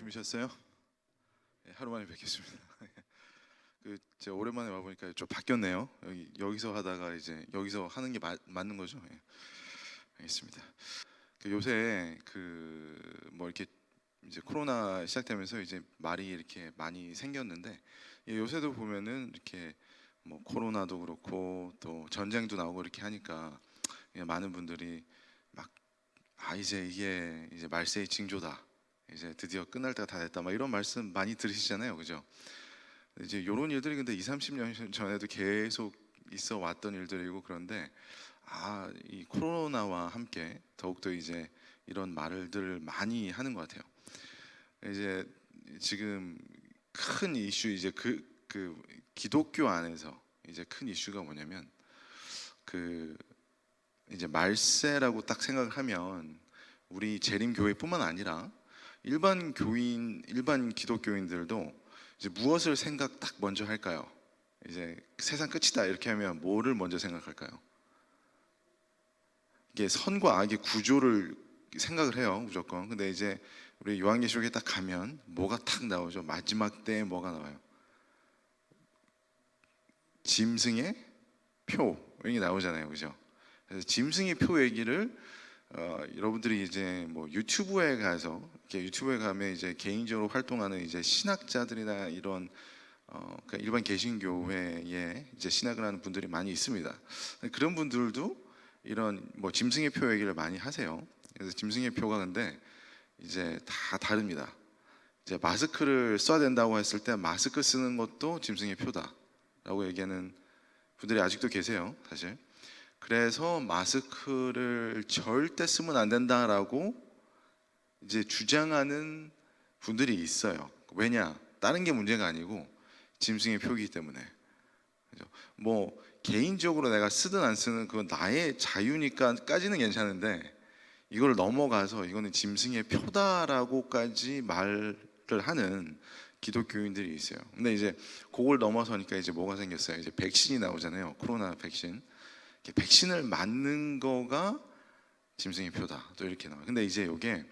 주무셨어요? 네, 하루 만에 뵙겠습니다. 제가 오랜만에 와 보니까 좀 바뀌었네요. 여기서 하다가 이제 여기서 하는 게 맞는 거죠? 예, 알겠습니다. 요새 뭐 이렇게 이제 코로나 시작되면서 이제 말이 이렇게 많이 생겼는데, 요새도 보면은 이렇게 뭐 코로나도 그렇고 또 전쟁도 나오고 이렇게 하니까 많은 분들이 막 이제 이게 이제 말세의 징조다, 이제 드디어 끝날 때가 다 됐다, 막 이런 말씀 많이 들으시잖아요, 그죠? 이제 이런 일들이 근데 2, 30년 전에도 계속 있어 왔던 일들이고, 그런데 이 코로나와 함께 더욱더 이제 이런 말들을 많이 하는 것 같아요. 이제 지금 큰 이슈, 이제 그 기독교 안에서 이제 큰 이슈가 뭐냐면, 그 이제 말세라고 딱 생각을 하면 우리 재림 교회뿐만 아니라 일반 기독교인들도 이제 무엇을 생각 딱 먼저 할까요? 이제 세상 끝이다 이렇게 하면 뭐를 먼저 생각할까요? 이게 선과 악의 구조를 생각을 해요, 무조건. 근데 이제 우리 요한계시록에 딱 가면 뭐가 탁 나오죠? 마지막 때에 뭐가 나와요? 짐승의 표, 이게 나오잖아요, 그죠? 그래서 짐승의 표 얘기를 여러분들이 이제 뭐 유튜브에 가서, 이렇게 유튜브에 가면 이제 개인적으로 활동하는 이제 신학자들이나 이런 그러니까 일반 개신교회에 이제 신학을 하는 분들이 많이 있습니다. 그런 분들도 이런 뭐 짐승의 표 얘기를 많이 하세요. 그래서 짐승의 표가 근데 이제 다 다릅니다. 이제 마스크를 써야 된다고 했을 때 마스크 쓰는 것도 짐승의 표다라고 얘기하는 분들이 아직도 계세요, 사실. 그래서 마스크를 절대 쓰면 안 된다라고 이제 주장하는 분들이 있어요. 왜냐? 다른 게 문제가 아니고 짐승의 표기이기 때문에. 그죠? 뭐 개인적으로 내가 쓰든 안 쓰는 그건 나의 자유니까까지는 괜찮은데, 이걸 넘어가서 이거는 짐승의 표다라고까지 말을 하는 기독교인들이 있어요. 근데 이제 그걸 넘어서니까 이제 뭐가 생겼어요? 이제 백신이 나오잖아요. 코로나 백신. 백신을 맞는 거가 짐승의 표다, 또 이렇게 나와요. 근데 이제 이게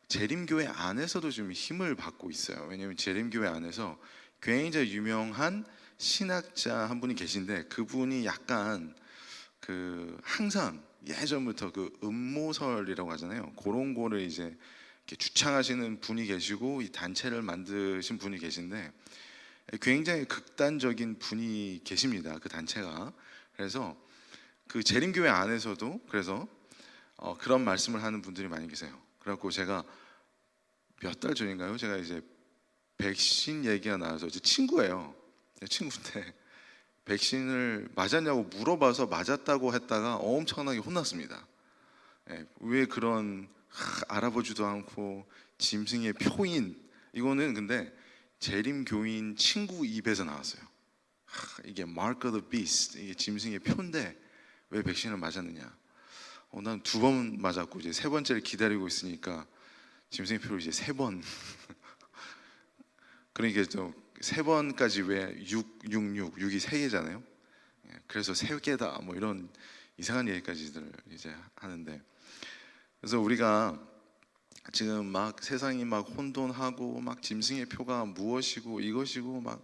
재림교회 안에서도 좀 힘을 받고 있어요. 왜냐하면 재림교회 안에서 굉장히 유명한 신학자 한 분이 계신데, 그분이 약간 항상 예전부터 음모설이라고 하잖아요. 그런 거를 이제 이렇게 주창하시는 분이 계시고, 이 단체를 만드신 분이 계신데 굉장히 극단적인 분이 계십니다, 그 단체가. 그래서 그 재림교회 안에서도 그래서 그런 말씀을 하는 분들이 많이 계세요. 그래갖고 제가 몇 달 전인가요? 제가 이제 백신 얘기가 나와서, 제 친구예요. 제 친구인데 백신을 맞았냐고 물어봐서 맞았다고 했다가 엄청나게 혼났습니다. 예, 왜 그런 알아보지도 않고 짐승의 표인, 이거는 근데 재림교인 친구 입에서 나왔어요. 이게 Mark of the Beast, 이게 짐승의 표인데 왜 백신을 맞았느냐? 난 2번 맞았고 이제 3번째를 기다리고 있으니까 짐승의 표를 이제 3번. 그러니까 또 3번까지 왜 6, 6, 6, 6이 3개잖아요. 그래서 3개다 뭐 이런 이상한 얘기까지들 이제 하는데, 그래서 우리가 지금 막 세상이 막 혼돈하고 막 짐승의 표가 무엇이고 이것이고 막,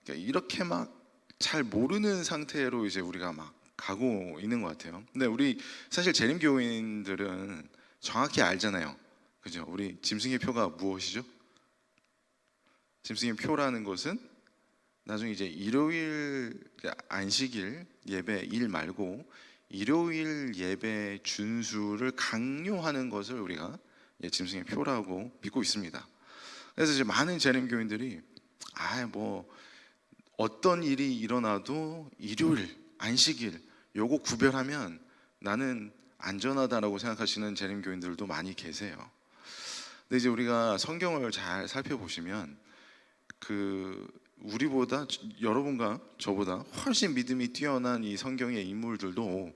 그러니까 이렇게 막 잘 모르는 상태로 이제 우리가 막 가고 있는 것 같아요. 근데 우리 사실 재림교인들은 정확히 알잖아요, 그죠? 우리 짐승의 표가 무엇이죠? 짐승의 표라는 것은 나중에 이제 일요일 안식일 예배 일 말고 일요일 예배 준수를 강요하는 것을 우리가 짐승의 표라고 믿고 있습니다. 그래서 이제 많은 재림교인들이 뭐 어떤 일이 일어나도 일요일 안식일 요거 구별하면 나는 안전하다라고 생각하시는 재림교인들도 많이 계세요. 근데 이제 우리가 성경을 잘 살펴보시면 우리보다, 여러분과 저보다 훨씬 믿음이 뛰어난 이 성경의 인물들도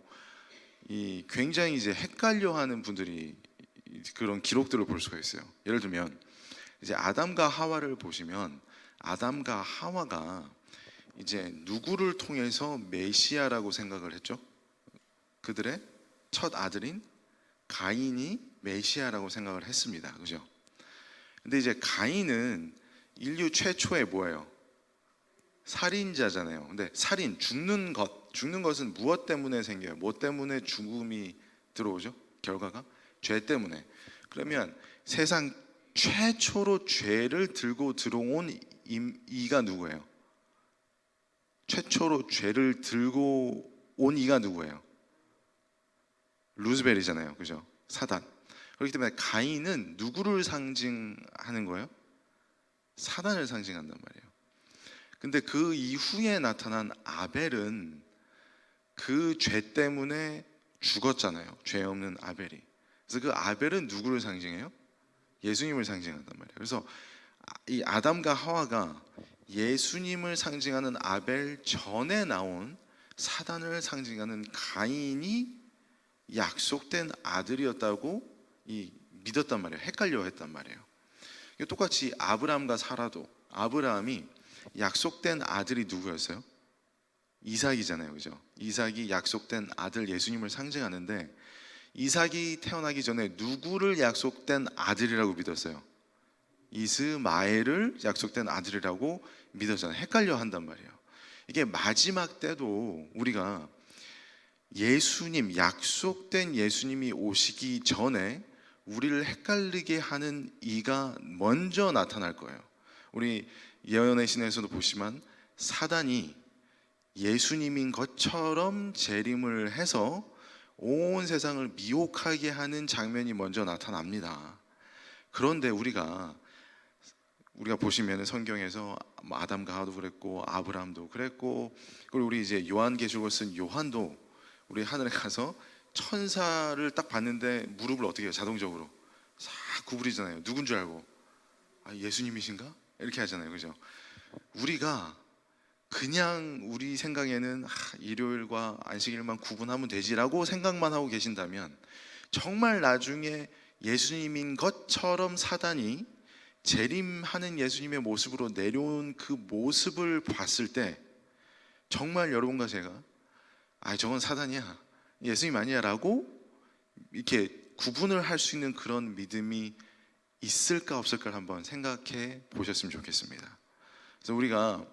이 굉장히 이제 헷갈려하는 분들이 그런 기록들을 볼 수가 있어요. 예를 들면 이제 아담과 하와를 보시면, 아담과 하와가 이제 누구를 통해서 메시아라고 생각을 했죠? 그들의 첫 아들인 가인이 메시아라고 생각을 했습니다, 그죠? 근데 이제 가인은 인류 최초의 뭐예요? 살인자잖아요. 근데 살인, 죽는 것은 무엇 때문에 생겨요? 뭐 때문에 죽음이 들어오죠? 결과가 죄 때문에. 그러면 세상 최초로 죄를 들고 들어온 이가 누구예요? 최초로 죄를 들고 온 이가 누구예요? 루즈벨이잖아요, 그죠? 사단. 그렇기 때문에 가인은 누구를 상징하는 거예요? 사단을 상징한단 말이에요. 근데 그 이후에 나타난 아벨은 그 죄 때문에 죽었잖아요. 죄 없는 아벨이. 그래서 그 아벨은 누구를 상징해요? 예수님을 상징한단 말이에요. 그래서 이 아담과 하와가 예수님을 상징하는 아벨 전에 나온 사단을 상징하는 가인이 약속된 아들이었다고 믿었단 말이에요. 헷갈려 했단 말이에요. 똑같이 아브라함과 사라도 아브라함이 약속된 아들이 누구였어요? 이삭이잖아요, 그죠? 이삭이 약속된 아들 예수님을 상징하는데 이삭이 태어나기 전에 누구를 약속된 아들이라고 믿었어요? 이스마엘을 약속된 아들이라고 믿었잖아요. 헷갈려 한단 말이에요. 이게 마지막 때도 우리가 예수님, 약속된 예수님이 오시기 전에 우리를 헷갈리게 하는 이가 먼저 나타날 거예요. 우리 예언의 신에서도 보시면 사단이 예수님인 것처럼 재림을 해서 온 세상을 미혹하게 하는 장면이 먼저 나타납니다. 그런데 우리가 보시면 성경에서 아담과 하와도 그랬고 아브라함도 그랬고, 그리고 우리 이제 요한계시록을 쓴 요한도 우리 하늘에 가서 천사를 딱 봤는데 무릎을 어떻게 해요? 자동적으로 싹 구부리잖아요. 누군 줄 알고? 예수님이신가? 이렇게 하잖아요, 그죠? 우리가 그냥 우리 생각에는 일요일과 안식일만 구분하면 되지라고 생각만 하고 계신다면, 정말 나중에 예수님인 것처럼 사단이 재림하는 예수님의 모습으로 내려온 그 모습을 봤을 때 정말 여러분과 제가 저건 사단이야, 예수님 아니야 라고 이렇게 구분을 할 수 있는 그런 믿음이 있을까 없을까를 한번 생각해 보셨으면 좋겠습니다. 그래서 우리가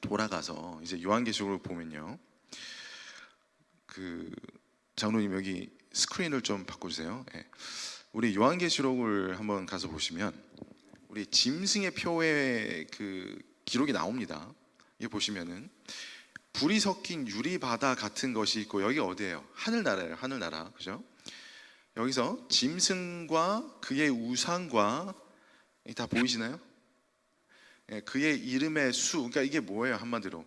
돌아가서 이제 요한계시록을 보면요, 그 장로님 여기 스크린을 좀 바꿔주세요. 우리 요한계시록을 한번 가서 보시면 우리 짐승의 표의 그 기록이 나옵니다. 이게 보시면은 불이 섞인 유리바다 같은 것이 있고, 여기 어디예요? 하늘나라예요. 하늘나라, 그죠? 여기서 짐승과 그의 우상과, 다 보이시나요? 그의 이름의 수, 그러니까 이게 뭐예요? 한마디로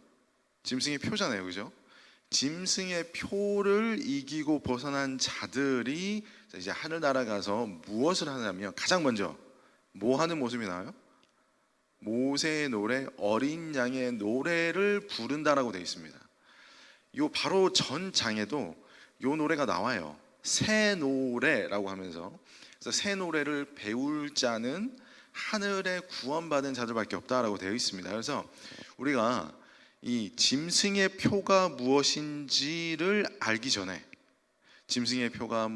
짐승의 표잖아요, 그죠? 짐승의 표를 이기고 벗어난 자들이 이제 하늘나라 가서 무엇을 하냐면, 가장 먼저 뭐 하는 모습이 나와요? 모세의 노래, 어린 양의 노래를 부른다라고 되어 있습니다. 요 바로 전 장에도 요 노래가 나와요. 새 노래라고 하면서. 그래서 새 노래를 배울 자는 하늘에 구원받은 자들밖에 없다라고 되어 있습니다. 그래서 우리가 이 짐승의 표가 무엇인지를 알기 전에, 짐승의 표가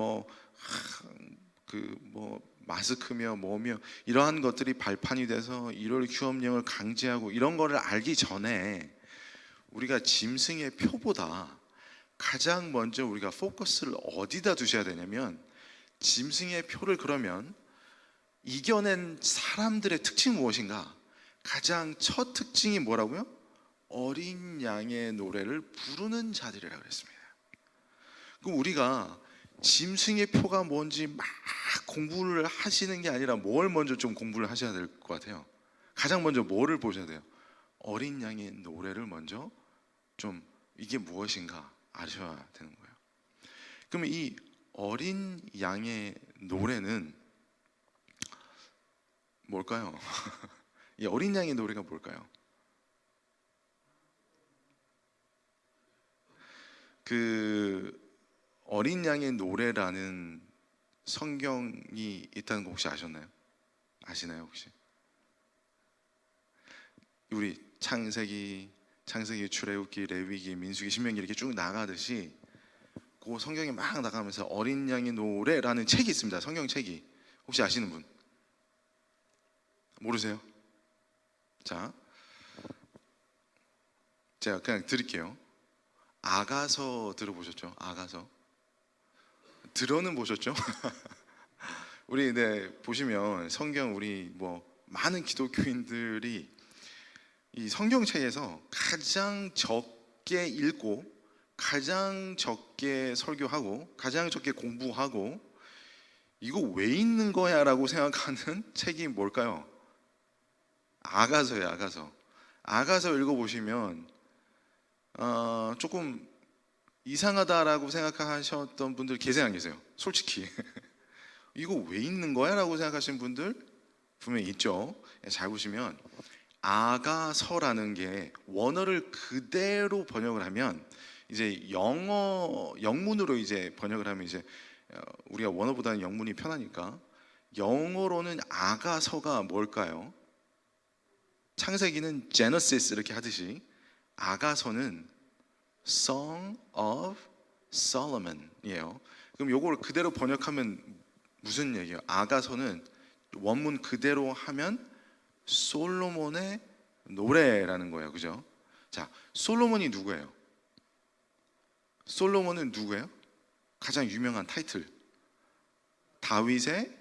마스크며 뭐며 이러한 것들이 발판이 돼서 1월 휴업령을 강제하고 이런 거를 알기 전에, 우리가 짐승의 표보다 가장 먼저 우리가 포커스를 어디다 두셔야 되냐면, 짐승의 표를 그러면 이겨낸 사람들의 특징이 무엇인가? 가장 첫 특징이 뭐라고요? 어린 양의 노래를 부르는 자들이라고 그랬습니다. 그럼 우리가 짐승의 표가 뭔지 막 공부를 하시는 게 아니라 뭘 먼저 좀 공부를 하셔야 될 것 같아요. 가장 먼저 뭐를 보셔야 돼요? 어린 양의 노래를 먼저 좀, 이게 무엇인가 아셔야 되는 거예요. 그러면 이 어린 양의 노래는 뭘까요? 이 어린 양의 노래가 뭘까요? 그 어린 양의 노래라는 성경이 있다는 거 혹시 아셨나요? 아시나요 혹시? 우리 창세기, 출애굽기, 레위기, 민수기, 신명기 이렇게 쭉 나가듯이 그 성경이 막 나가면서 어린 양의 노래라는 책이 있습니다. 성경책이. 혹시 아시는 분? 모르세요? 자, 제가 그냥 드릴게요. 아가서 들어보셨죠? 아가서 들어는 보셨죠? 우리 보시면 성경 우리 뭐 많은 기독교인들이 이 성경책에서 가장 적게 읽고 가장 적게 설교하고 가장 적게 공부하고 이거 왜 있는 거야? 라고 생각하는 책이 뭘까요? 아가서예요. 아가서. 아가서 읽어보시면 조금 이상하다라고 생각하셨던 분들 계세요 안 계세요? 솔직히 이거 왜 있는 거야? 라고 생각하시는 분들 분명히 있죠. 잘 보시면 아가서라는 게 원어를 그대로 번역을 하면 이제 영어 영문으로 이제 번역을 하면 이제 우리가 원어보다는 영문이 편하니까 영어로는 아가서가 뭘까요? 창세기는 Genesis 이렇게 하듯이 아가서는 Song of Solomon이에요. 그럼 요걸 그대로 번역하면 무슨 얘기예요? 아가서는 원문 그대로 하면 솔로몬의 노래라는 거예요. 그죠? 자, 솔로몬이 누구예요? 솔로몬은 누구예요? 가장 유명한 타이틀 다윗의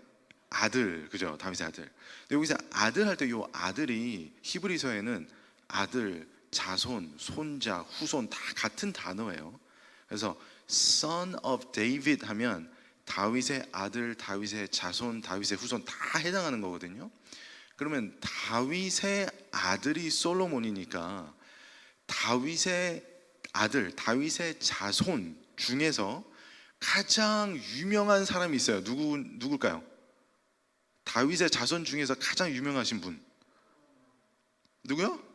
아들. 그죠? 다윗의 아들. 근데 여기서 아들 할 때 이 아들이 히브리서에는 아들, 자손, 손자, 후손 다 같은 단어예요. 그래서 Son of David 하면 다윗의 아들, 다윗의 자손, 다윗의 후손 다 해당하는 거거든요. 그러면 다윗의 아들이 솔로몬이니까 다윗의 아들, 다윗의 자손 중에서 가장 유명한 사람이 있어요. 누굴까요? 다윗의 자손 중에서 가장 유명하신 분 누구요?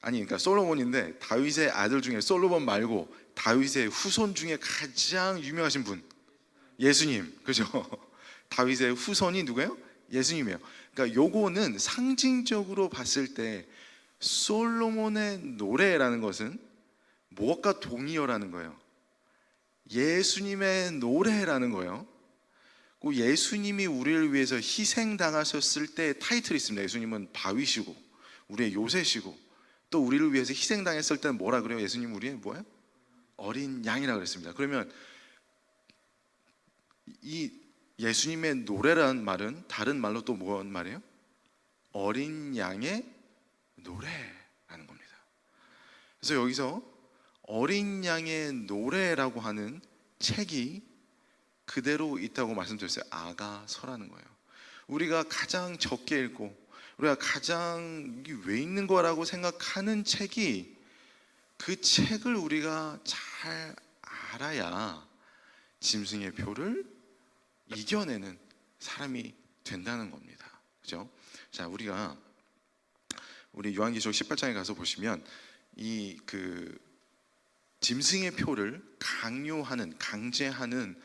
아니 그러니까 솔로몬인데 다윗의 아들 중에 솔로몬 말고 다윗의 후손 중에 가장 유명하신 분 예수님. 그죠? 다윗의 후손이 누구예요? 예수님이에요. 그러니까 요거는 상징적으로 봤을 때 솔로몬의 노래라는 것은 무엇과 동의어라는 거예요? 예수님의 노래라는 거예요. 그 예수님이 우리를 위해서 희생당하셨을 때 타이틀이 있습니다. 예수님은 바위시고 우리의 요새시고 또 우리를 위해서 희생당했을 때는 뭐라 그래요? 예수님 우리의 뭐예요? 어린 양이라 그랬습니다. 그러면 이 예수님의 노래라는 말은 다른 말로 또 뭔 말이에요? 어린 양의 노래라는 겁니다. 그래서 여기서 어린 양의 노래라고 하는 책이 그대로 있다고 말씀드렸어요. 아가서라는 거예요. 우리가 가장 적게 읽고 우리가 가장 이게 왜 있는 거라고 생각하는 책이 그 책을 우리가 잘 알아야 짐승의 표를 이겨내는 사람이 된다는 겁니다. 그죠? 자, 우리 요한계시록 18장에 가서 보시면 이 짐승의 표를 강제하는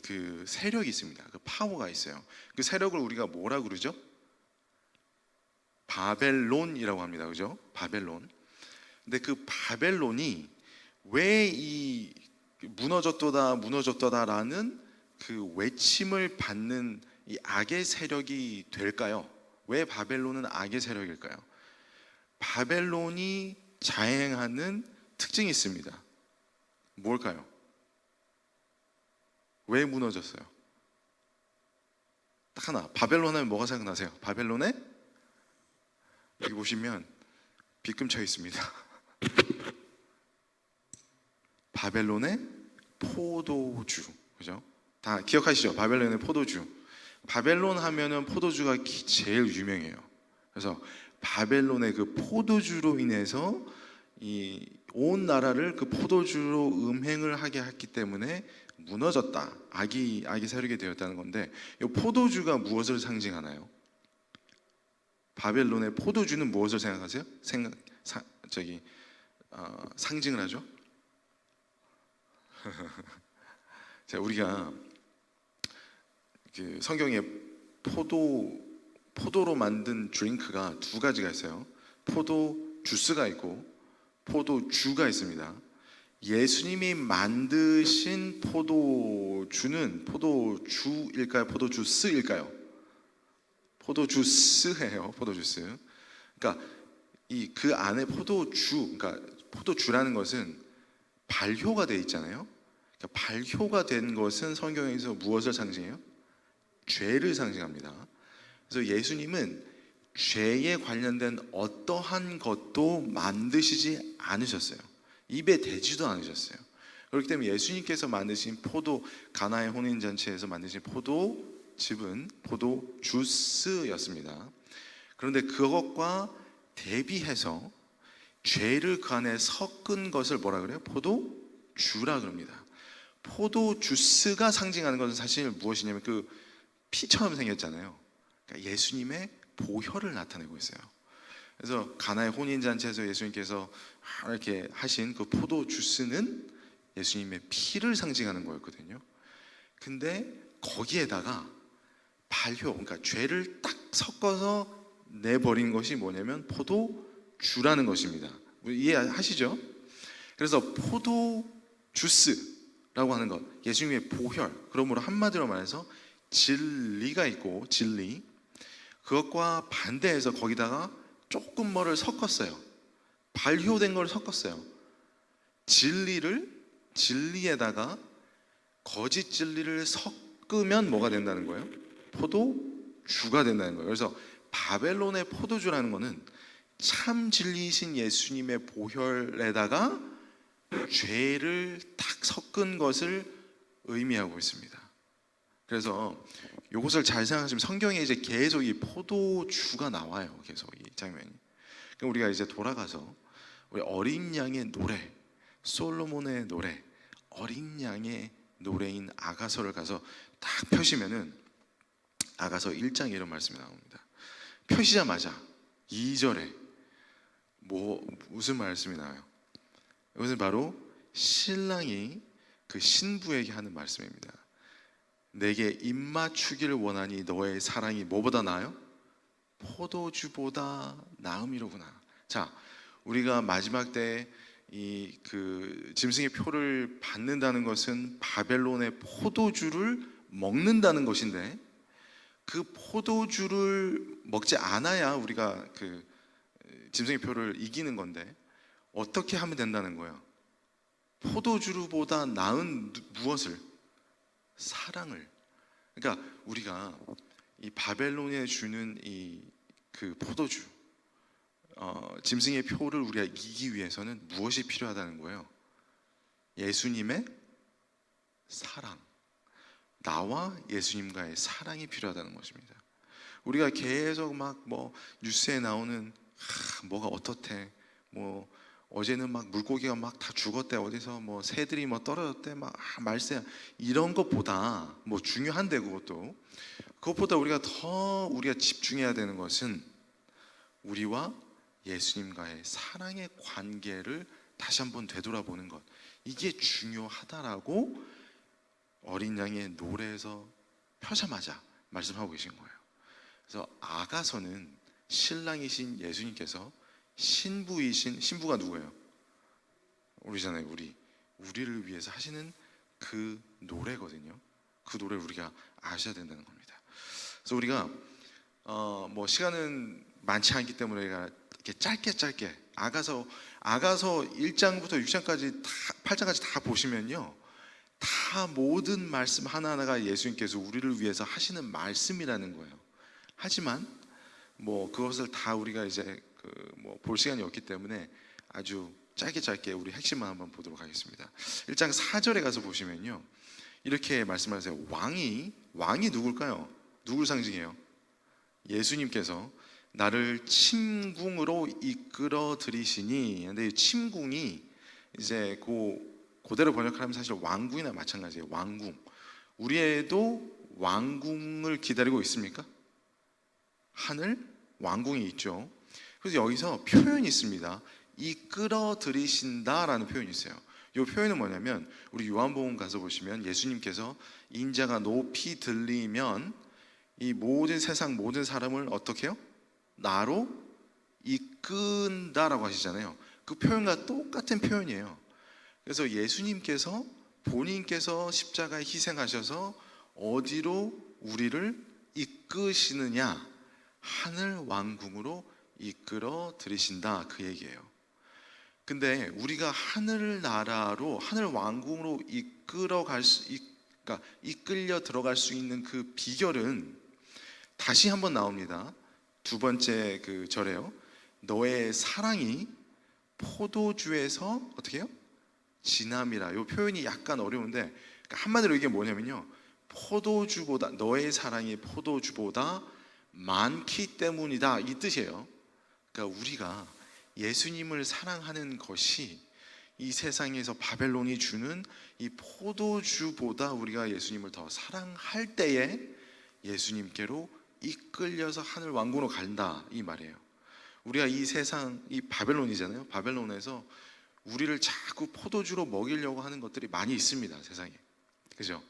그 세력이 있습니다. 그 파워가 있어요. 그 세력을 우리가 뭐라 그러죠? 바벨론이라고 합니다. 그죠? 바벨론. 근데 그 바벨론이 왜 이 무너졌도다라는 그 외침을 받는 이 악의 세력이 될까요? 왜 바벨론은 악의 세력일까요? 바벨론이 자행하는 특징이 있습니다. 뭘까요? 왜 무너졌어요? 딱 하나. 바벨론 하면 뭐가 생각나세요? 바벨론에 여기 보시면 빗금쳐 있습니다. 바벨론의 포도주. 그죠? 다 기억하시죠? 바벨론의 포도주. 바벨론 하면은 포도주가 제일 유명해요. 그래서 바벨론의 그 포도주로 인해서 이 온 나라를 그 포도주로 음행을 하게 했기 때문에 무너졌다. 악이 세력이 되었다는 건데, 이 포도주가 무엇을 상징하나요? 바벨론의 포도주는 무엇을 생각하세요? 상징을 하죠. 자, 우리가 그 성경에 포도로 만든 드링크가 두 가지가 있어요. 포도 주스가 있고 포도주가 있습니다. 예수님이 만드신 포도주는 포도주일까요? 포도주스일까요? 포도주스예요. 포도주스. 그러니까 이 그 안에 포도주, 그러니까 포도주라는 것은 발효가 돼 있잖아요. 그러니까 발효가 된 것은 성경에서 무엇을 상징해요? 죄를 상징합니다. 그래서 예수님은 죄에 관련된 어떠한 것도 만드시지 않으셨어요. 입에 대지도 않으셨어요. 그렇기 때문에 예수님께서 만드신 가나의 혼인잔치에서 만드신 포도즙은 포도주스였습니다. 그런데 그것과 대비해서 죄를 그 안에 섞은 것을 뭐라 그래요? 포도주라 그럽니다. 포도주스가 상징하는 것은 사실 무엇이냐면 그 피처럼 생겼잖아요. 그러니까 예수님의 보혈을 나타내고 있어요. 그래서 가나의 혼인잔치에서 예수님께서 이렇게 하신 그 포도주스는 예수님의 피를 상징하는 거였거든요. 근데 거기에다가 그러니까 죄를 딱 섞어서 내버린 것이 뭐냐면 포도주라는 것입니다. 이해하시죠? 그래서 포도주스라고 하는 것, 예수님의 보혈, 그러므로 한마디로 말해서 진리가 있고 진리, 그것과 반대해서 거기다가 조금 뭐를 섞었어요. 발효된 걸 섞었어요. 진리에다가 거짓 진리를 섞으면 뭐가 된다는 거예요? 포도주가 된다는 거예요. 그래서 바벨론의 포도주라는 것은 참 진리이신 예수님의 보혈에다가 죄를 딱 섞은 것을 의미하고 있습니다. 그래서 이것을 잘 생각하시면 성경에 이제 계속 이 포도주가 나와요. 계속 이 장면이. 그럼 우리가 이제 돌아가서 우리 어린 양의 노래, 솔로몬의 노래, 어린 양의 노래인 아가서를 가서 딱 펴시면은 아가서 1장에 이런 말씀이 나옵니다. 펴시자마자 2절에 무슨 말씀이 나와요? 이것은 바로 신랑이 그 신부에게 하는 말씀입니다. 내게 입맞추기를 원하니 너의 사랑이 뭐보다 나아요? 포도주보다 나음이로구나. 자, 우리가 마지막 때 이 그 짐승의 표를 받는다는 것은 바벨론의 포도주를 먹는다는 것인데, 그 포도주를 먹지 않아야 우리가 그 짐승의 표를 이기는 건데 어떻게 하면 된다는 거예요? 포도주보다 나은 무엇을? 사랑을. 그러니까 우리가 이 바벨론에 주는 이 그 포도주, 짐승의 표를 우리가 이기기 위해서는 무엇이 필요하다는 거예요? 예수님의 사랑, 나와 예수님과의 사랑이 필요하다는 것입니다. 우리가 계속 막 뉴스에 나오는 뭐가 어떻대, 어제는 막 물고기가 막 다 죽었대, 어디서 새들이 떨어졌대, 말세, 이런 것보다 중요한데 그것보다 우리가 집중해야 되는 것은 우리와 예수님과의 사랑의 관계를 다시 한번 되돌아보는 것, 이게 중요하다라고 어린 양의 노래에서 펴자마자 말씀하고 계신 거예요. 그래서 아가서는 신랑이신 예수님께서 신부가 누구예요? 우리잖아요. 우리를 위해서 하시는 그 노래거든요. 그 노래를 우리가 아셔야 된다는 겁니다. 그래서 우리가 시간은 많지 않기 때문에 이렇게 짧게 아가서 1장부터 6장까지 8장까지 다 보시면요, 다 모든 말씀 하나하나가 예수님께서 우리를 위해서 하시는 말씀이라는 거예요. 하지만 그것을 다 우리가 이제 볼 시간이 없기 때문에 아주 짧게 우리 핵심만 한번 보도록 하겠습니다. 1장 4절에 가서 보시면요, 이렇게 말씀하세요. 왕이 누굴까요? 누굴 상징해요? 예수님께서 나를 침궁으로 이끌어 들이시니. 근데 이 침궁이 이제 그대로 번역하면 사실 왕궁이나 마찬가지예요. 왕궁. 우리에도 왕궁을 기다리고 있습니까? 하늘 왕궁이 있죠. 그래서 여기서 표현이 있습니다. 이끌어 들이신다라는 표현이 있어요. 이 표현은 뭐냐면 우리 요한복음 가서 보시면 예수님께서 인자가 높이 들리면 이 세상 모든 사람을 어떻게 해요? 나로 이끈다라고 하시잖아요. 그 표현과 똑같은 표현이에요. 그래서 예수님께서 본인께서 십자가에 희생하셔서 어디로 우리를 이끄시느냐, 하늘 왕궁으로 이끌어 들이신다, 그 얘기예요. 근데 우리가 하늘나라로, 하늘 왕궁으로 그러니까 이끌려 들어갈 수 있는 그 비결은 다시 한번 나옵니다. 두 번째 그 절에요. 너의 사랑이 포도주에서 어떻게 해요? 진함이라. 이 표현이 약간 어려운데, 그러니까 한마디로 이게 뭐냐면요, 포도주보다, 너의 사랑이 포도주보다 많기 때문이다, 이 뜻이에요. 그러니까 우리가 예수님을 사랑하는 것이 이 세상에서 바벨론이 주는 이 포도주보다 우리가 예수님을 더 사랑할 때에 예수님께로 이끌려서 하늘 왕궁으로 간다, 이 말이에요. 우리가 이 세상, 이 바벨론이잖아요. 바벨론에서 우리를 자꾸 포도주로 먹이려고 하는 것들이 많이 있습니다, 세상에. 그죠?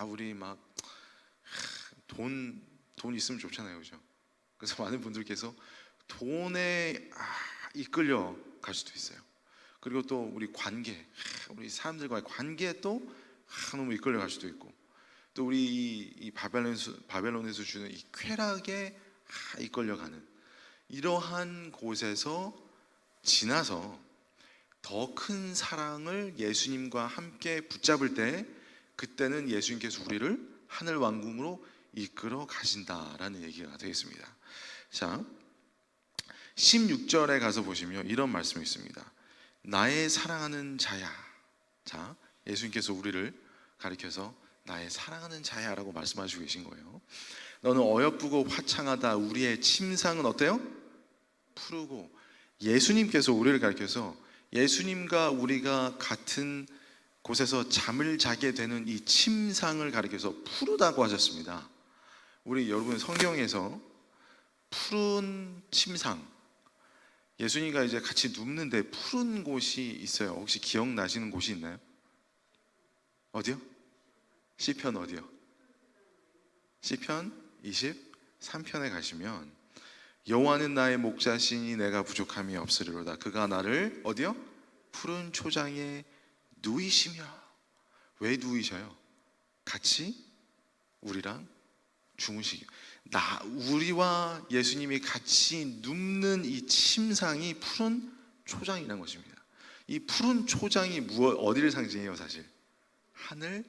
우리 막 돈 있으면 좋잖아요, 그죠? 그래서 많은 분들께서 돈에 이끌려 갈 수도 있어요. 그리고 또 우리 관계, 우리 사람들과의 관계에 또 너무 이끌려 갈 수도 있고, 또 우리 이 바벨론에서 주는 이 쾌락에 이끌려가는 이러한 곳에서 지나서 더 큰 사랑을 예수님과 함께 붙잡을 때, 그때는 예수님께서 우리를 하늘 왕궁으로 이끌어 가신다라는 얘기가 되겠습니다. 자, 16절에 가서 보시면 이런 말씀이 있습니다. 나의 사랑하는 자야. 자, 예수님께서 우리를 가리켜서 나의 사랑하는 자야라고 말씀하시고 계신 거예요. 너는 어여쁘고 화창하다. 우리의 침상은 어때요? 푸르고. 예수님께서 우리를 가리켜서 예수님과 우리가 같은 곳에서 잠을 자게 되는 이 침상을 가리켜서 푸르다고 하셨습니다. 우리 여러분 성경에서 푸른 침상, 예수님과 이제 같이 눕는데 푸른 곳이 있어요. 혹시 기억나시는 곳이 있나요? 어디요? 시편 어디요? 시편 23편에 가시면 여호와는 나의 목자시니 내가 부족함이 없으리로다. 그가 나를 어디요? 푸른 초장에 누이시며. 왜 누이셔요? 같이 우리랑 주무시기. 우리와 예수님이 같이 눕는 이 침상이 푸른 초장이라는 것입니다. 이 푸른 초장이 어디를 상징해요? 사실 하늘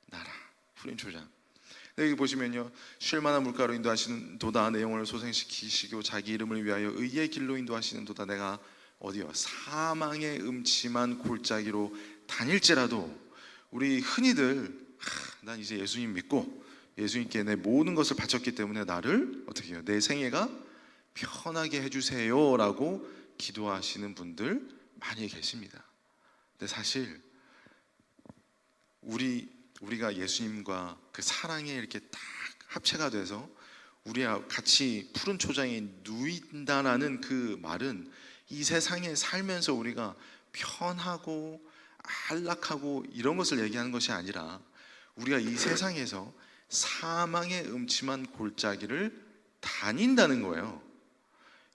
나라 푸른 초장. 여기 보시면요, 쉴만한 물가로 인도하시는 도다. 내 영혼을 소생시키시고 자기 이름을 위하여 의의 길로 인도하시는 도다. 내가 어디요? 사망의 음침한 골짜기로 다닐지라도. 우리 흔히들 난 이제 예수님 믿고 예수님께 내 모든 것을 바쳤기 때문에 나를 어떻게 해요? 내 생애가 편하게 해주세요 라고 기도하시는 분들 많이 계십니다. 근데 사실 우리가 예수님과 그 사랑에 이렇게 딱 합체가 돼서 우리와 같이 푸른 초장에 누인다라는 그 말은 이 세상에 살면서 우리가 편하고 안락하고 이런 것을 얘기하는 것이 아니라, 우리가 이 세상에서 사망의 음침한 골짜기를 다닌다는 거예요.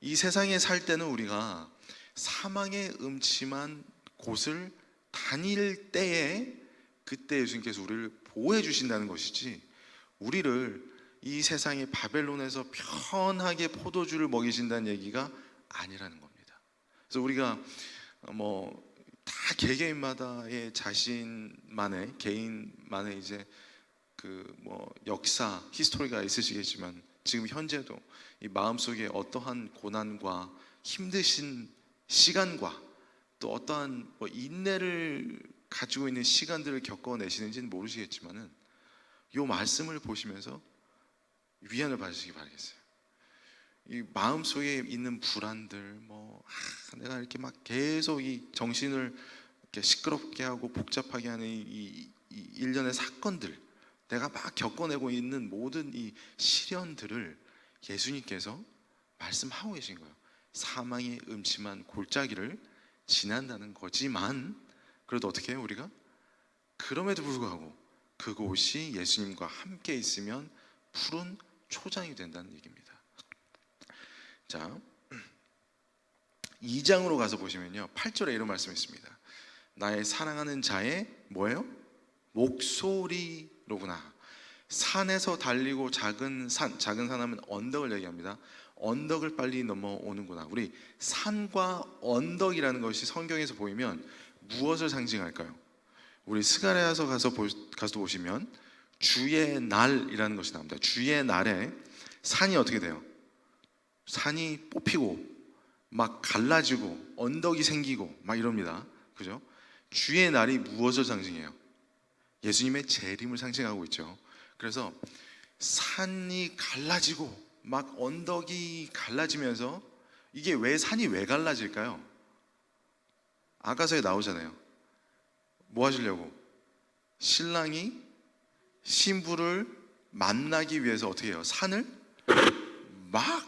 이 세상에 살 때는 우리가 사망의 음침한 곳을 다닐 때에 그때 예수님께서 우리를 보호해 주신다는 것이지, 우리를 이 세상의 바벨론에서 편하게 포도주를 먹이신다는 얘기가 아니라는 겁니다. 그래서 우리가 다 개개인마다의 자신만의 개인만의 이제 역사, 히스토리가 있으시겠지만, 지금 현재도 이 마음속에 어떠한 고난과 힘드신 시간과 또 어떠한 인내를 가지고 있는 시간들을 겪어내시는지는 모르시겠지만은 이 말씀을 보시면서 위안을 받으시기 바라겠어요. 이 마음속에 있는 불안들, 내가 이렇게 막 계속 이 정신을 이렇게 시끄럽게 하고 복잡하게 하는 이 일련의 사건들, 내가 막 겪어내고 있는 모든 이 시련들을 예수님께서 말씀하고 계신 거예요. 사망의 음침한 골짜기를 지난다는 거지만, 그래도 어떻게 해요? 우리가 그럼에도 불구하고 그곳이 예수님과 함께 있으면 푸른 초장이 된다는 얘기입니다. 자, 2장으로 가서 보시면요, 8절에 이런 말씀이 있습니다. 나의 사랑하는 자의 뭐예요? 목소리로구나. 산에서 달리고 작은 산 하면 언덕을 얘기합니다. 언덕을 빨리 넘어오는구나. 우리 산과 언덕이라는 것이 성경에서 보이면 무엇을 상징할까요? 우리 스가랴서 가서 보시면 주의 날이라는 것이 나옵니다. 주의 날에 산이 어떻게 돼요? 산이 뽑히고 막 갈라지고 언덕이 생기고 막 이럽니다. 그죠? 주의 날이 무엇을 상징해요? 예수님의 재림을 상징하고 있죠. 그래서 산이 갈라지고 막 언덕이 갈라지면서, 이게 왜 산이 왜 갈라질까요? 아가서에 나오잖아요. 뭐 하시려고? 신랑이 신부를 만나기 위해서 어떻게 해요? 산을 막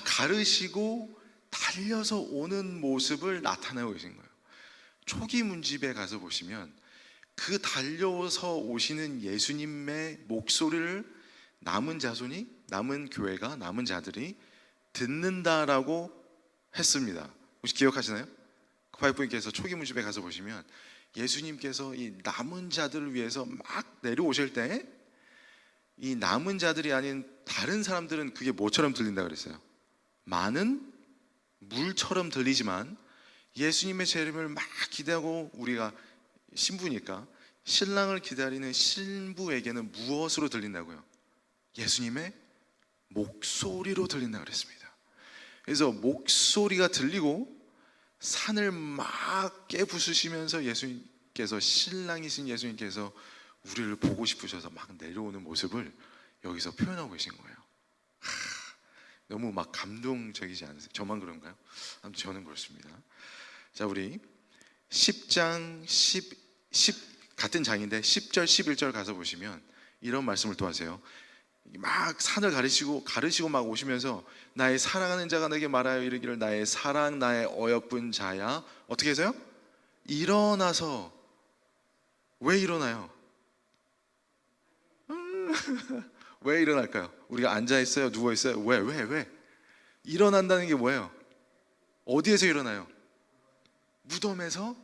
가르시고 달려서 오는 모습을 나타내고 계신 거예요. 초기 문집에 가서 보시면 그 달려서 오시는 예수님의 목소리를 남은 자손이, 남은 교회가, 남은 자들이 듣는다라고 했습니다. 혹시 기억하시나요? 파이프님께서 초기 문집에 가서 보시면 예수님께서 이 남은 자들을 위해서 막 내려오실 때 이 남은 자들이 아닌 다른 사람들은 그게 뭐처럼 들린다 그랬어요? 많은 물처럼 들리지만 예수님의 재림을 막 기대하고, 우리가 신부니까 신랑을 기다리는 신부에게는 무엇으로 들린다고요? 예수님의 목소리로 들린다 그랬습니다. 그래서 목소리가 들리고 산을 막 깨부수시면서 예수님께서, 신랑이신 예수님께서 우리를 보고 싶으셔서 막 내려오는 모습을 여기서 표현하고 계신 거예요. 너무 막 감동적이지 않으세요? 저만 그런가요? 아무튼 저는 그렇습니다. 자, 우리 10장 10 같은 장인데 10절 11절 가서 보시면 이런 말씀을 또 하세요. 막 산을 가르시고 막 오시면서 나의 사랑하는 자가 내게 말하여 이르기를 나의 사랑 나의 어여쁜 자야. 어떻게 해서요? 일어나서. 왜 일어나요? 왜 일어날까요? 우리가 앉아있어요? 누워있어요? 왜? 일어난다는 게 뭐예요? 어디에서 일어나요? 무덤에서.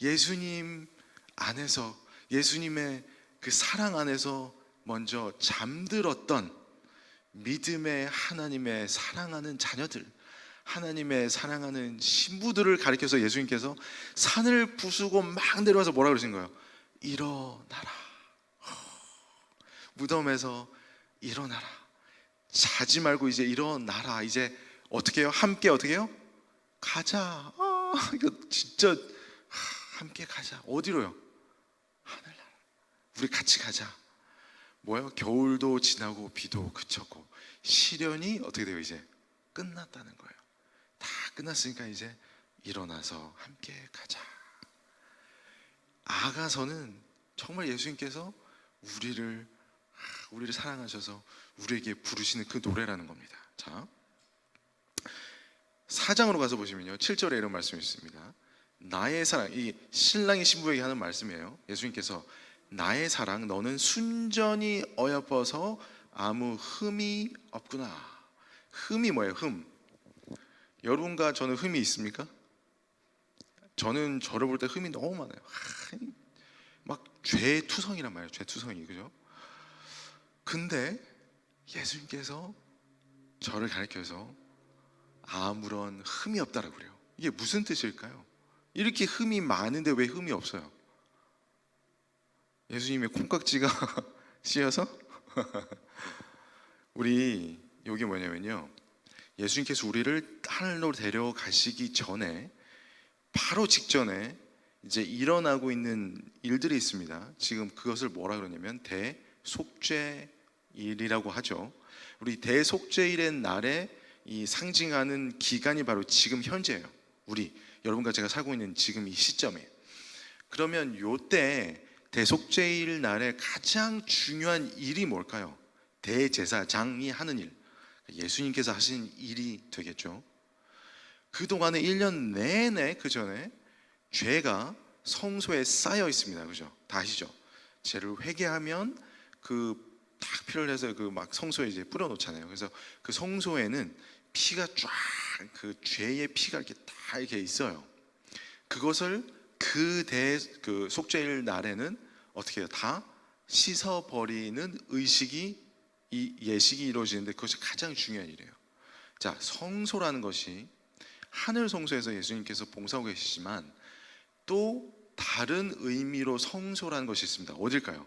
예수님 안에서, 예수님의 그 사랑 안에서 먼저 잠들었던 믿음의 하나님의 사랑하는 자녀들, 하나님의 사랑하는 신부들을 가리켜서 예수님께서 산을 부수고 막 내려와서 뭐라 그러신 거예요? 일어나라. 무덤에서 일어나라. 자지 말고 이제 일어나라. 이제 어떻게 해요? 함께 어떻게 해요? 가자. 이거 진짜 함께 가자. 어디로요? 하늘나라. 우리 같이 가자. 뭐예요? 겨울도 지나고 비도 그쳤고 시련이 어떻게 돼요? 이제 끝났다는 거예요. 다 끝났으니까 이제 일어나서 함께 가자. 아가서는 정말 예수님께서 우리를 사랑하셔서 우리에게 부르시는 그 노래라는 겁니다. 자, 4장으로 가서 보시면요, 7절에 이런 말씀이 있습니다. 나의 사랑, 이 신랑이 신부에게 하는 말씀이에요. 예수님께서 나의 사랑 너는 순전히 어여뻐서 아무 흠이 없구나. 흠이 뭐예요? 흠. 여러분과 저는 흠이 있습니까? 저는 저를 볼 때 흠이 너무 많아요. 막 죄투성이란 말이에요. 죄투성이. 그죠? 근데 예수님께서 저를 가리켜서 아무런 흠이 없다라고 그래요. 이게 무슨 뜻일까요? 이렇게 흠이 많은데 왜 흠이 없어요? 예수님의 콩깍지가 씌어서? 우리 여기 뭐냐면요, 예수님께서 우리를 하늘로 데려가시기 전에 바로 직전에 이제 일어나고 있는 일들이 있습니다. 지금 그것을 뭐라 그러냐면 대속죄일이라고 하죠. 우리 대속죄일의 날에 이 상징하는 기간이 바로 지금 현재예요. 여러분과 제가 살고 있는 지금 이 시점에. 그러면 요때 대속죄일 날에 가장 중요한 일이 뭘까요? 대제사장이 하는 일, 예수님께서 하신 일이 되겠죠. 그동안에 1년 내내 그 전에 죄가 성소에 쌓여 있습니다. 그죠? 다 아시죠? 죄를 회개하면 그 딱 피를 내서 그 막 성소에 이제 뿌려 놓잖아요. 그래서 그 성소에는 피가 쫙, 그 죄의 피가 이렇게 다 이렇게 있어요. 그것을 그 속죄일 날에는 어떻게 해요? 다 씻어버리는 의식이, 이 예식이 이루어지는데 그것이 가장 중요한 일이에요. 자, 성소라는 것이 하늘 성소에서 예수님께서 봉사하고 계시지만 또 다른 의미로 성소라는 것이 있습니다. 어딜까요?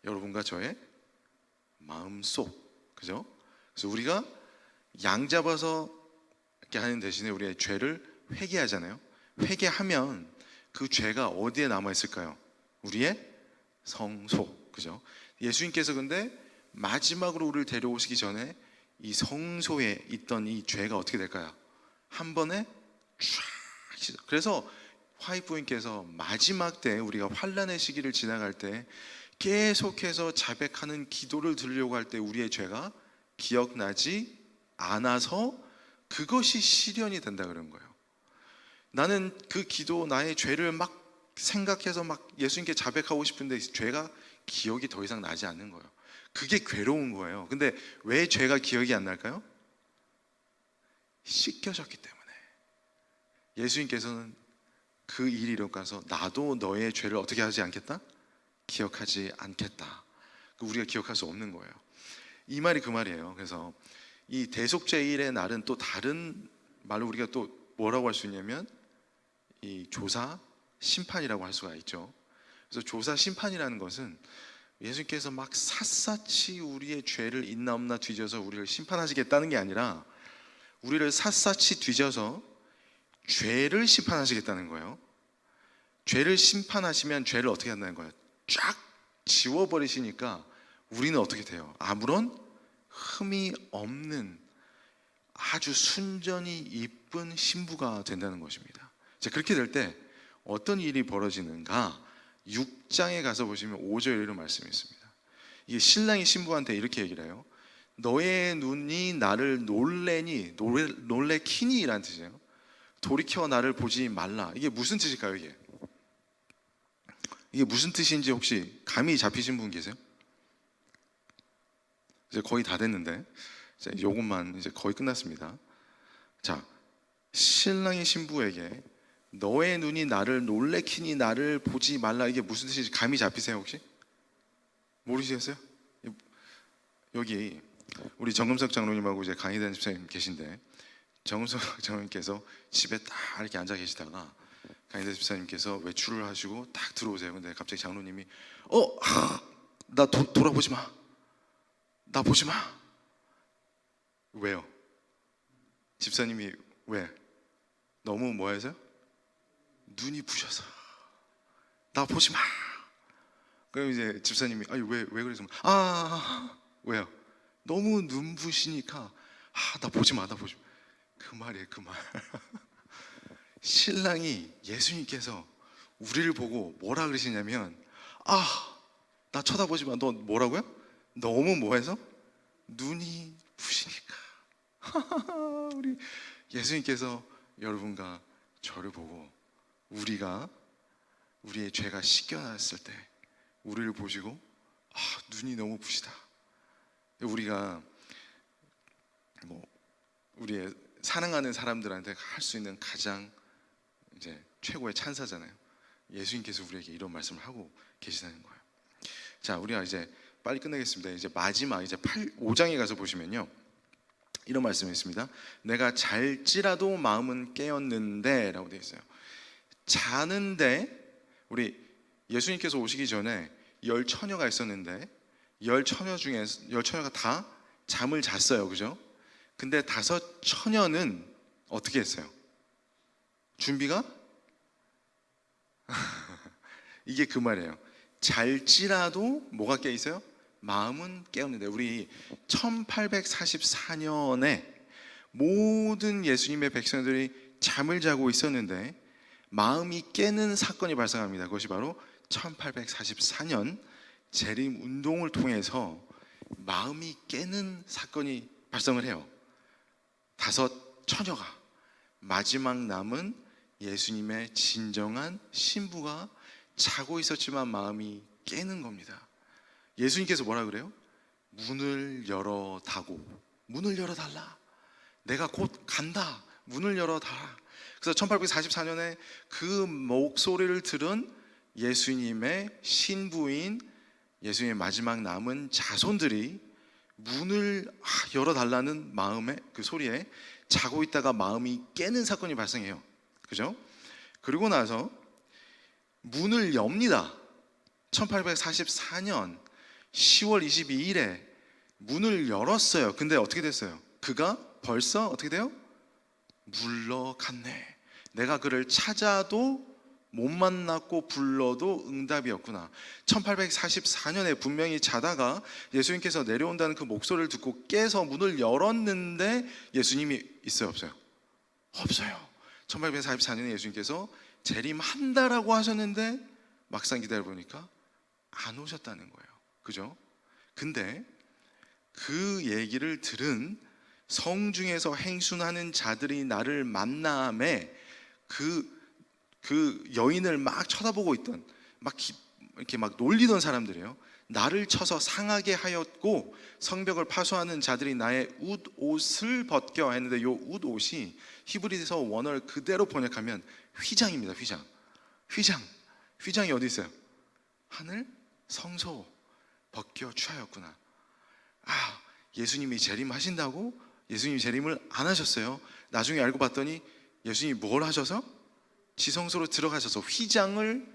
여러분과 저의 마음속, 그죠? 그래서 우리가 양 잡아서 이렇게 하는 대신에 우리의 죄를 회개하잖아요. 회개하면 그 죄가 어디에 남아 있을까요? 우리의 성소, 그죠? 예수님께서 근데 마지막으로 우리를 데려오시기 전에 이 성소에 있던 이 죄가 어떻게 될까요? 한 번에 쫙. 그래서 화이트부인께서 마지막 때 우리가 환난의 시기를 지나갈 때 계속해서 자백하는 기도를 드리려고 할 때 우리의 죄가 기억나지 않아서 그것이 시련이 된다 그런 거예요. 나는 그 기도, 나의 죄를 막 생각해서 막 예수님께 자백하고 싶은데 죄가 기억이 더 이상 나지 않는 거예요. 그게 괴로운 거예요. 근데 왜 죄가 기억이 안 날까요? 씻겨졌기 때문에. 예수님께서는 그 일이 일어나서 나도 너의 죄를 어떻게 하지 않겠다? 기억하지 않겠다. 우리가 기억할 수 없는 거예요. 이 말이 그 말이에요. 그래서 이 대속죄일의 날은 또 다른 말로 우리가 또 뭐라고 할 수 있냐면 이 조사 심판이라고 할 수가 있죠. 그래서 조사 심판이라는 것은 예수님께서 막 샅샅이 우리의 죄를 있나 없나 뒤져서 우리를 심판하시겠다는 게 아니라 우리를 샅샅이 뒤져서 죄를 심판하시겠다는 거예요. 죄를 심판하시면 죄를 어떻게 한다는 거예요? 쫙 지워버리시니까 우리는 어떻게 돼요? 아무런 흠이 없는 아주 순전히 이쁜 신부가 된다는 것입니다. 자, 그렇게 될 때 어떤 일이 벌어지는가? 6장에 가서 보시면 5절 이런 말씀이 있습니다. 이게 신랑이 신부한테 이렇게 얘기를 해요. 너의 눈이 나를 놀래키니 라는 뜻이에요. 돌이켜 나를 보지 말라. 이게 무슨 뜻일까요? 이게 무슨 뜻인지 혹시 감이 잡히신 분 계세요? 이제 거의 다 됐는데 이제 요것만 이제 거의 끝났습니다. 자, 신랑이 신부에게 너의 눈이 나를 놀래키니 나를 보지 말라. 이게 무슨 뜻인지 감이 잡히세요 혹시? 모르시겠어요? 여기 우리 정금석 장로님하고 이제 강희단 집사님 계신데 정금석 장로님께서 집에 딱 이렇게 앉아 계시다가 강희단 집사님께서 외출을 하시고 딱 들어오세요. 근데 갑자기 장로님이 나 돌아보지 마. 나 보지 마. 왜요? 집사님이 왜? 너무 뭐 해서요? 눈이 부셔서 나 보지 마. 그럼 이제 집사님이 왜 그래서 왜요? 너무 눈부시니까 나 보지 마. 그 말이에요, 그 말. 신랑이 예수님께서 우리를 보고 뭐라 그러시냐면 나 쳐다보지 마. 너 뭐라고요? 너무 뭐해서? 눈이 부시니까. 우리 예수님께서 여러분과 저를 보고 우리가 우리의 죄가 씻겨났을 때 우리를 보시고 눈이 너무 부시다. 우리가 뭐 우리의 사랑하는 사람들한테 할 수 있는 가장 이제 최고의 찬사잖아요. 예수님께서 우리에게 이런 말씀을 하고 계시다는 거예요. 자, 우리가 이제 빨리 끝내겠습니다. 이제 마지막 이제 5장에 가서 보시면요. 이런 말씀이 있습니다. 내가 잘지라도 마음은 깨었는데 라고 되어 있어요. 자는데 우리 예수님께서 오시기 전에 10처녀가 있었는데 10처녀가 다 잠을 잤어요. 그죠? 근데 5처녀는 어떻게 했어요? 준비가? 이게 그 말이에요. 잘지라도 뭐가 깨 있어요? 마음은 깨었는데 우리 1844년에 모든 예수님의 백성들이 잠을 자고 있었는데 마음이 깨는 사건이 발생합니다. 그것이 바로 1844년 재림 운동을 통해서 마음이 깨는 사건이 발생을 해요. 5처녀가 마지막 남은 예수님의 진정한 신부가 자고 있었지만 마음이 깨는 겁니다. 예수님께서 뭐라 그래요? 문을 열어다고. 문을 열어달라. 내가 곧 간다. 문을 열어달라. 그래서 1844년에 그 목소리를 들은 예수님의 신부인 예수님의 마지막 남은 자손들이 문을 열어달라는 마음에 그 소리에 자고 있다가 마음이 깨는 사건이 발생해요. 그죠? 그리고 나서 문을 엽니다. 1844년 10월 22일에 문을 열었어요. 근데 어떻게 됐어요? 그가 벌써 어떻게 돼요? 물러갔네. 내가 그를 찾아도 못 만났고 불러도 응답이었구나. 1844년에 분명히 자다가 예수님께서 내려온다는 그 목소리를 듣고 깨서 문을 열었는데 예수님이 있어요, 없어요? 없어요. 1844년에 예수님께서 재림한다라고 하셨는데 막상 기다려보니까 안 오셨다는 거예요. 그죠? 근데 그 얘기를 들은 성중에서 행순하는 자들이 나를 만남에 그 여인을 막 쳐다보고 있던 이렇게 막 놀리던 사람들이에요. 나를 쳐서 상하게 하였고 성벽을 파수하는 자들이 나의 웃옷을 벗겨 했는데 이 웃옷이 히브리서 원어를 그대로 번역하면 휘장입니다. 휘장이 어디 있어요? 하늘 성소 벗겨 취하였구나. 예수님이 재림하신다고? 예수님이 재림을 안 하셨어요. 나중에 알고 봤더니 예수님이 뭘 하셔서? 지성소로 들어가셔서 휘장을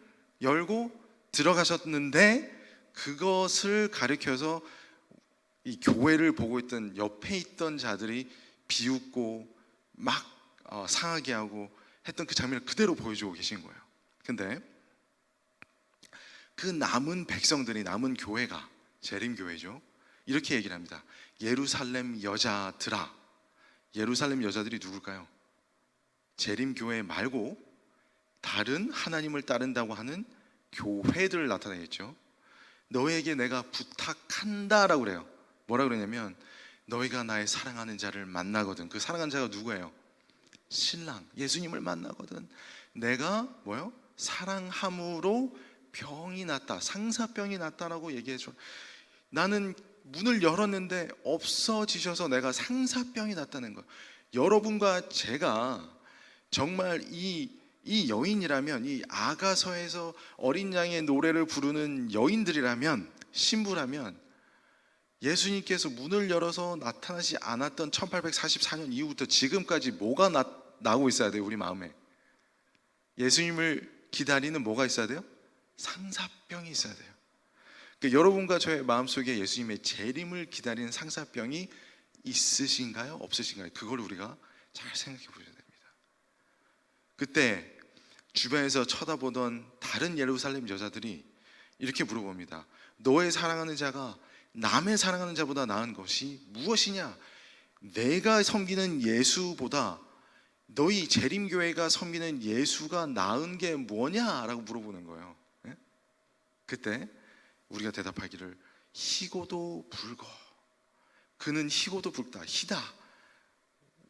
열고 들어가셨는데 그것을 가리켜서 이 교회를 보고 있던 옆에 있던 자들이 비웃고 막 상하게 하고 했던 그 장면을 그대로 보여주고 계신 거예요. 근데 그 남은 백성들이, 남은 교회가 재림교회죠. 이렇게 얘기를 합니다. 예루살렘 여자들아. 예루살렘 여자들이 누굴까요? 재림교회 말고 다른 하나님을 따른다고 하는 교회들을 나타내겠죠. 너에게 내가 부탁한다라고 그래요. 뭐라 그러냐면 너희가 나의 사랑하는 자를 만나거든. 그 사랑하는 자가 누구예요? 신랑 예수님을 만나거든. 내가 뭐요? 사랑함으로 병이 났다, 상사병이 났다라고 얘기해줘. 나는 문을 열었는데 없어지셔서 내가 상사병이 났다는 거예요. 여러분과 제가 정말 이 여인이라면, 이 아가서에서 어린 양의 노래를 부르는 여인들이라면, 신부라면 예수님께서 문을 열어서 나타나지 않았던 1844년 이후부터 지금까지 뭐가 나고 있어야 돼요? 우리 마음에 예수님을 기다리는 뭐가 있어야 돼요? 상사병이 있어야 돼요. 그러니까 여러분과 저의 마음속에 예수님의 재림을 기다리는 상사병이 있으신가요? 없으신가요? 그걸 우리가 잘 생각해 보셔야 됩니다. 그때 주변에서 쳐다보던 다른 예루살렘 여자들이 이렇게 물어봅니다. 너의 사랑하는 자가 남의 사랑하는 자보다 나은 것이 무엇이냐? 내가 섬기는 예수보다 너희 재림교회가 섬기는 예수가 나은 게 뭐냐라고 물어보는 거예요. 그때 우리가 대답하기를 희고도 붉어. 그는 희고도 붉다. 희다.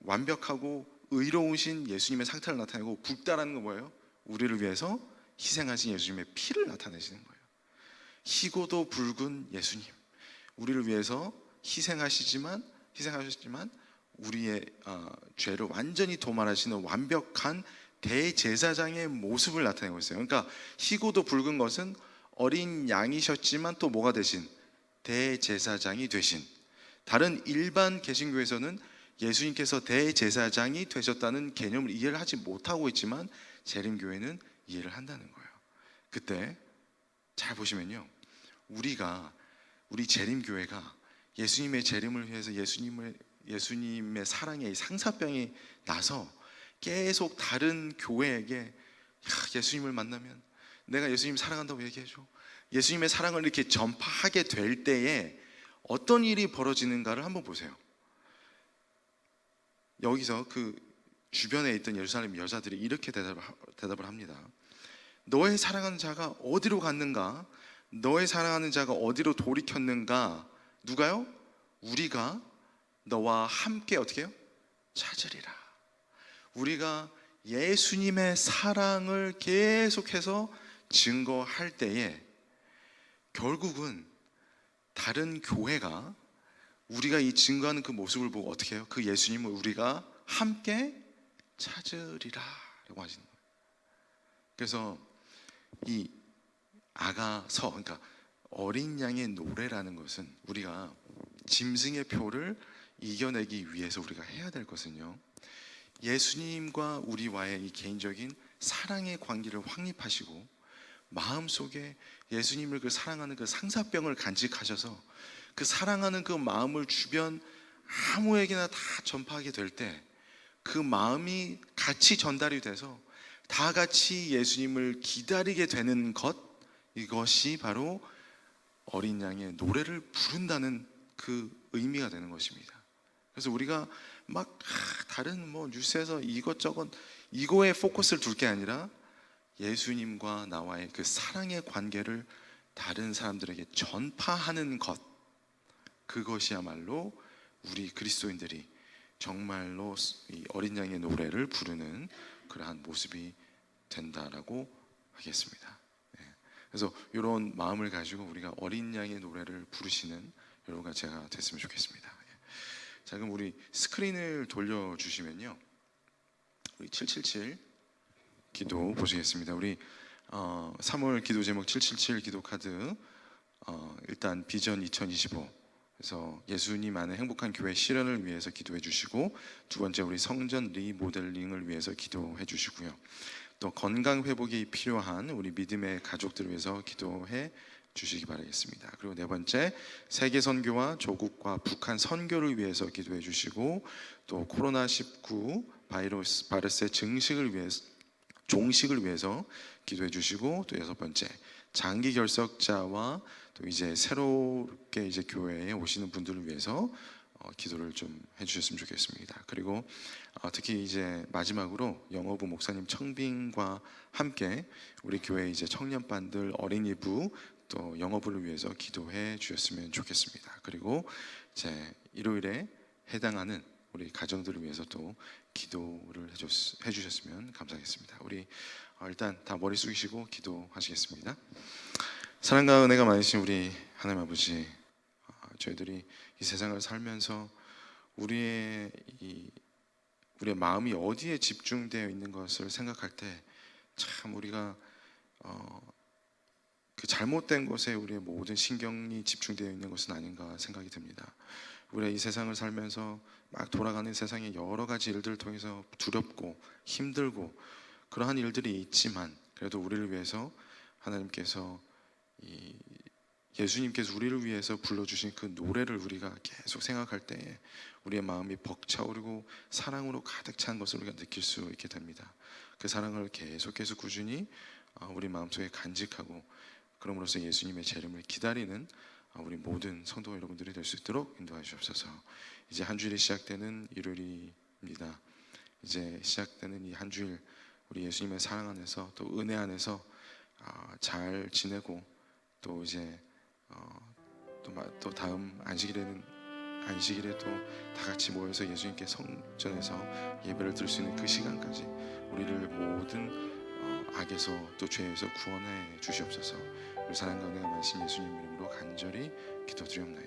완벽하고 의로우신 예수님의 상태를 나타내고, 붉다라는 건 뭐예요? 우리를 위해서 희생하신 예수님의 피를 나타내시는 거예요. 희고도 붉은 예수님, 우리를 위해서 희생하셨지만 우리의 죄를 완전히 도말하시는 완벽한 대제사장의 모습을 나타내고 있어요. 그러니까 희고도 붉은 것은 어린 양이셨지만 또 뭐가 되신? 대제사장이 되신. 다른 일반 개신교에서는 예수님께서 대제사장이 되셨다는 개념을 이해를 하지 못하고 있지만 재림교회는 이해를 한다는 거예요. 그때 잘 보시면요, 우리 재림교회가 예수님의 재림을 위해서 예수님의 사랑의 상사병이 나서 계속 다른 교회에게 예수님을 만나면 내가 예수님 사랑한다고 얘기해줘, 예수님의 사랑을 이렇게 전파하게 될 때에 어떤 일이 벌어지는가를 한번 보세요. 여기서 그 주변에 있던 예루살렘 여자들이 이렇게 대답을 합니다. 너의 사랑하는 자가 어디로 갔는가? 너의 사랑하는 자가 어디로 돌이켰는가? 누가요? 우리가 너와 함께 어떻게 해요? 찾으리라. 우리가 예수님의 사랑을 계속해서 증거할 때에 결국은 다른 교회가 우리가 이 증거하는 그 모습을 보고 어떻게 해요? 그 예수님을 우리가 함께 찾으리라 라고 하시는 거예요. 그래서 이 아가서, 그러니까 어린 양의 노래라는 것은 우리가 짐승의 표를 이겨내기 위해서 우리가 해야 될 것은요, 예수님과 우리와의 이 개인적인 사랑의 관계를 확립하시고 마음속에 예수님을 그 사랑하는 그 상사병을 간직하셔서 그 사랑하는 그 마음을 주변 아무에게나 다 전파하게 될 때 그 마음이 같이 전달이 돼서 다 같이 예수님을 기다리게 되는 것, 이것이 바로 어린 양의 노래를 부른다는 그 의미가 되는 것입니다. 그래서 우리가 막 다른 뭐 뉴스에서 이것저것 이거에 포커스를 둘 게 아니라 예수님과 나와의 그 사랑의 관계를 다른 사람들에게 전파하는 것, 그것이야말로 우리 그리스도인들이 정말로 이 어린 양의 노래를 부르는 그러한 모습이 된다라고 하겠습니다. 그래서 이런 마음을 가지고 우리가 어린 양의 노래를 부르시는 여러분과 제가 됐으면 좋겠습니다. 자, 그럼 우리 스크린을 돌려주시면요, 우리 777 기도 보시겠습니다. 우리 3월 기도 제목 777 기도 카드, 일단 비전 2025, 그래서 예수님 안에 행복한 교회 실현을 위해서 기도해 주시고, 두 번째 우리 성전 리모델링을 위해서 기도해 주시고요, 또 건강 회복이 필요한 우리 믿음의 가족들을 위해서 기도해 주시기 바라겠습니다. 그리고 네 번째, 세계 선교와 조국과 북한 선교를 위해서 기도해 주시고, 또 코로나19 바이러스의 종식을 위해서 기도해 주시고, 또 여섯 번째, 장기 결석자와 또 이제 새롭게 이제 교회에 오시는 분들을 위해서 기도를 좀 해주셨으면 좋겠습니다. 그리고 특히 이제 마지막으로 영어부 목사님 청빙과 함께 우리 교회 이제 청년반들, 어린이부, 또 영어부를 위해서 기도해 주셨으면 좋겠습니다. 그리고 이제 일요일에 해당하는 우리 가정들을 위해서 또 기도를 해주셨으면 감사하겠습니다. 우리 일단 다 머리 숙이시고 기도하시겠습니다. 사랑과 은혜가 많으신 우리 하나님 아버지, 저희들이 이 세상을 살면서 우리의 마음이 어디에 집중되어 있는 것을 생각할 때 참 우리가 그 잘못된 것에 우리의 모든 신경이 집중되어 있는 것은 아닌가 생각이 듭니다. 우리가 이 세상을 살면서 막 돌아가는 세상의 여러 가지 일들을 통해서 두렵고 힘들고 그러한 일들이 있지만, 그래도 우리를 위해서 하나님께서 예수님께서 우리를 위해서 불러주신 그 노래를 우리가 계속 생각할 때에 우리의 마음이 벅차오르고 사랑으로 가득 찬 것을 우리가 느낄 수 있게 됩니다. 그 사랑을 계속해서 꾸준히 우리 마음속에 간직하고, 그럼으로써 예수님의 재림을 기다리는 우리 모든 성도 여러분들이 될 수 있도록 인도해 주옵소서. 이제 한 주일이 시작되는 일요일입니다. 이제 시작되는 이 한 주일 우리 예수님의 사랑 안에서 또 은혜 안에서 잘 지내고, 또 이제 또 다음 안식일에 또 다 같이 모여서 예수님께 성전에서 예배를 드릴 수 있는 그 시간까지 우리를 모든 악에서 또 죄에서 구원해 주시옵소서. 우리 사랑과 은혜가 많으신 예수님 이름으로 간절히 기도드리옵나이다.